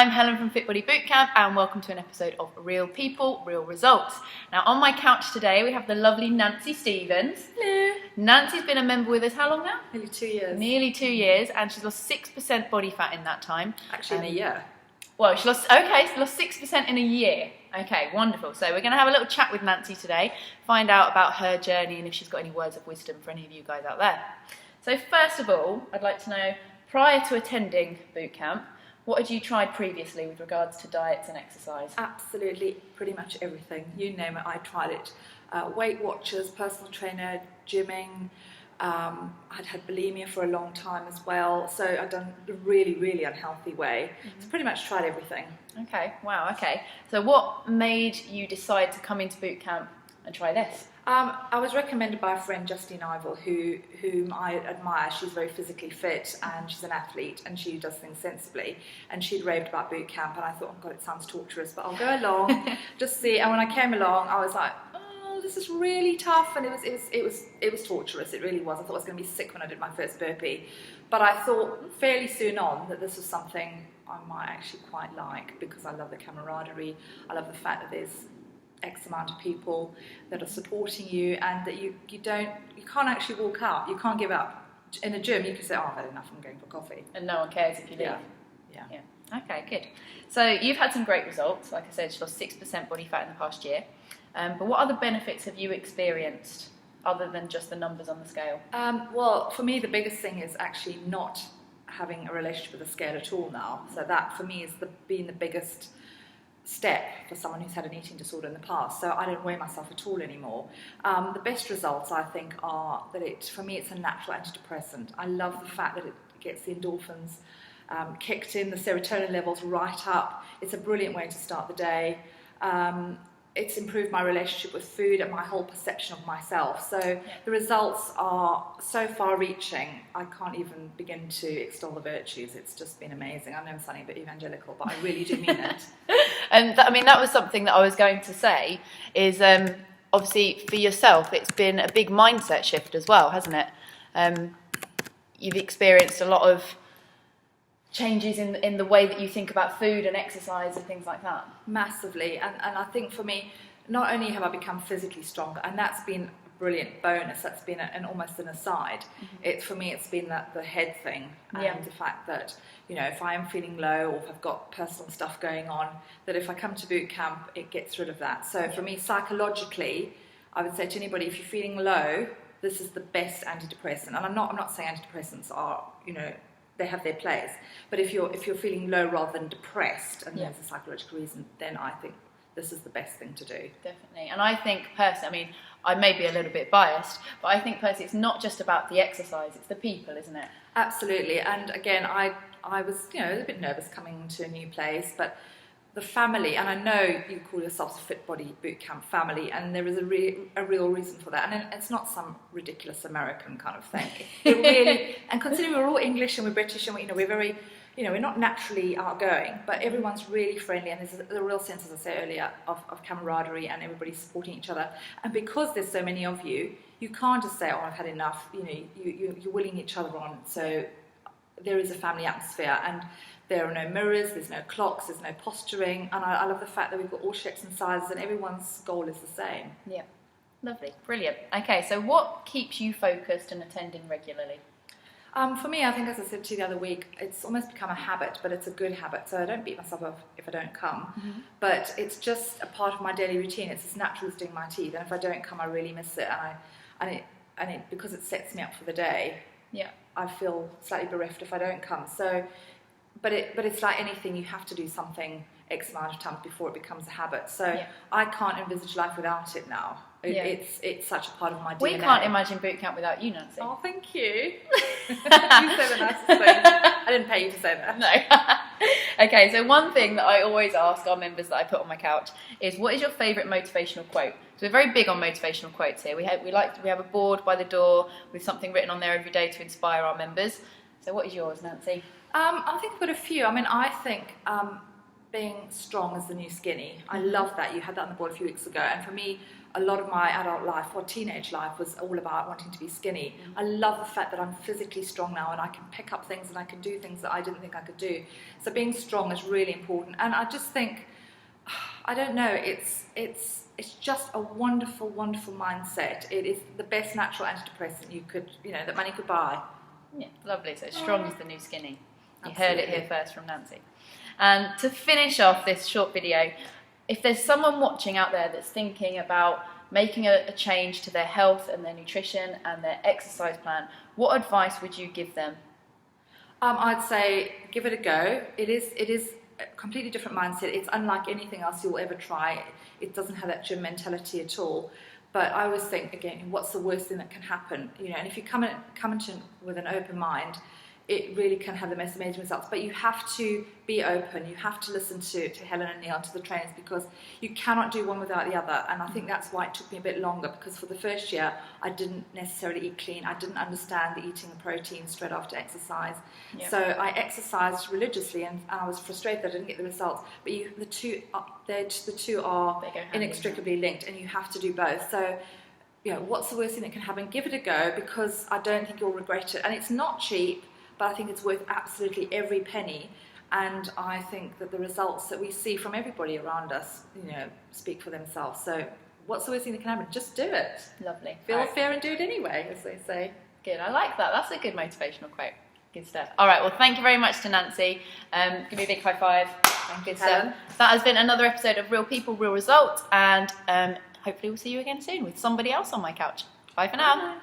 I'm Helen from Fit Body Bootcamp and welcome to an episode of Real People, Real Results. Now on my couch today we have the lovely Nancy Stevens. Hello. Nancy's been a member with us how long now? Nearly 2 years. Nearly 2 years, and she's lost 6% body fat in that time. Actually in a year. Well, she lost 6% in a year. Okay, wonderful. So we're going to have a little chat with Nancy today, find out about her journey and if she's got any words of wisdom for any of you guys out there. So first of all, I'd like to know, prior to attending boot camp, what had you tried previously with regards to diets and exercise? Absolutely, pretty much everything. You name it, I tried it. Weight Watchers, personal trainer, gymming. I'd had bulimia for a long time as well, so I'd done a really, really unhealthy way. So pretty much tried everything. Okay, wow, okay. So what made you decide to come into boot camp and try this? I was recommended by a friend, Justine Ivel, whom I admire. She's very physically fit and she's an athlete and she does things sensibly. And she'd raved about boot camp and I thought, oh God, it sounds torturous, but I'll go along, just see. And when I came along, I was like, oh, this is really tough. And it was torturous. It really was. I thought I was going to be sick when I did my first burpee. But I thought fairly soon on that this was something I might actually quite like because I love the camaraderie. I love the fact that there's X amount of people that are supporting you and that you can't actually walk out, you can't give up. In a gym you can say, oh, I've had enough, I'm going for coffee. And no one cares if you leave. Yeah. Okay, good. So you've had some great results. Like I said, she lost 6% body fat in the past year. But what other benefits have you experienced other than just the numbers on the scale? Well, for me the biggest thing is actually not having a relationship with the scale at all now. So that for me is been the biggest step for someone who's had an eating disorder in the past. So I don't weigh myself at all anymore. The best results I think are that for me it's a natural antidepressant. I love the fact that it gets the endorphins kicked in, the serotonin levels right up. It's a brilliant way to start the day. It's improved my relationship with food and my whole perception of myself. So the results are so far-reaching, I can't even begin to extol the virtues. It's just been amazing. I know I'm sounding a bit evangelical, but I really do mean it. And that was something that I was going to say, is obviously for yourself, it's been a big mindset shift as well, hasn't it? You've experienced a lot of changes in the way that you think about food and exercise and things like that? Massively, and I think for me, not only have I become physically stronger, and that's been a brilliant bonus, that's been almost an aside. For me it's been the head thing, and the fact that, you know, if I am feeling low or if I've got personal stuff going on, that if I come to boot camp it gets rid of that. So for me, psychologically, I would say to anybody, if you're feeling low, this is the best antidepressant. And I'm not saying antidepressants are, you know, they have their place, but if you're feeling low rather than depressed, and there's a psychological reason, then I think this is the best thing to do. Definitely. And I think personally, I mean, I may be a little bit biased, but I think personally it's not just about the exercise, it's the people, isn't it? Absolutely. And again, I was, you know, a bit nervous coming to a new place, but the family, and I know you call yourselves a Fit Body Bootcamp family, and there is a real reason for that. And it's not some ridiculous American kind of thing. It really, and considering we're all English and we're British and we're very, you know, we're not naturally outgoing, but everyone's really friendly, and there's a real sense, as I said earlier, of camaraderie and everybody supporting each other. And because there's so many of you, you can't just say, oh, I've had enough. You know, you're willing each other on. So there is a family atmosphere, and there are no mirrors, there's no clocks, there's no posturing, and I love the fact that we've got all shapes and sizes and everyone's goal is the same. Yeah, lovely, brilliant. Okay, so what keeps you focused and attending regularly? For me, I think, as I said to you the other week, it's almost become a habit, but it's a good habit, so I don't beat myself up if I don't come, but it's just a part of my daily routine. It's as natural as doing my teeth, and if I don't come, I really miss it, and it because it sets me up for the day. I feel slightly bereft if I don't come. So, but it's like anything, you have to do something X amount of times before it becomes a habit. So I can't envisage life without it now. It's such a part of my DNA. We can't imagine boot camp without you, Nancy. Oh, thank you. You say the nicest thing. I didn't pay you to say that. No. Okay, so one thing that I always ask our members that I put on my couch is, what is your favourite motivational quote? So we're very big on motivational quotes here. We have a board by the door with something written on there every day to inspire our members. So what is yours, Nancy? I think I've got a few. I mean, I think being strong is the new skinny. I love that. You had that on the board a few weeks ago. And for me, a lot of my adult life or teenage life was all about wanting to be skinny. I love the fact that I'm physically strong now and I can pick up things and I can do things that I didn't think I could do. So being strong is really important. And I just think, I don't know, it's just a wonderful, wonderful mindset. It is the best natural antidepressant you could, that money could buy. Yeah, lovely. So strong is the new skinny. You Absolutely. heard it here first from Nancy. And to finish off this short video, if there's someone watching out there that's thinking about making a change to their health and their nutrition and their exercise plan, what advice would you give them? I'd say give it a go. It is a completely different mindset. It's unlike anything else you'll ever try. It doesn't have that gym mentality at all. But I always think, again, what's the worst thing that can happen? And if you come into with an open mind, it really can have the most amazing results. But you have to be open. You have to listen to Helen and Neil, to the trainers, because you cannot do one without the other. And I think that's why it took me a bit longer, because for the first year, I didn't necessarily eat clean. I didn't understand the eating the protein straight after exercise. Yep. So I exercised religiously, and I was frustrated that I didn't get the results. But the two are inextricably linked, and you have to do both. So, what's the worst thing that can happen? Give it a go, because I don't think you'll regret it. And it's not cheap, but I think it's worth absolutely every penny. And I think that the results that we see from everybody around us, speak for themselves. So what's the worst thing that can happen? Just do it. Lovely. Feel fair and do it anyway, as they say. Good, I like that. That's a good motivational quote. Good stuff. All right, well, thank you very much to Nancy. Give me a big high five. Good stuff. That has been another episode of Real People, Real Results. And hopefully we'll see you again soon with somebody else on my couch. Bye for now. Bye.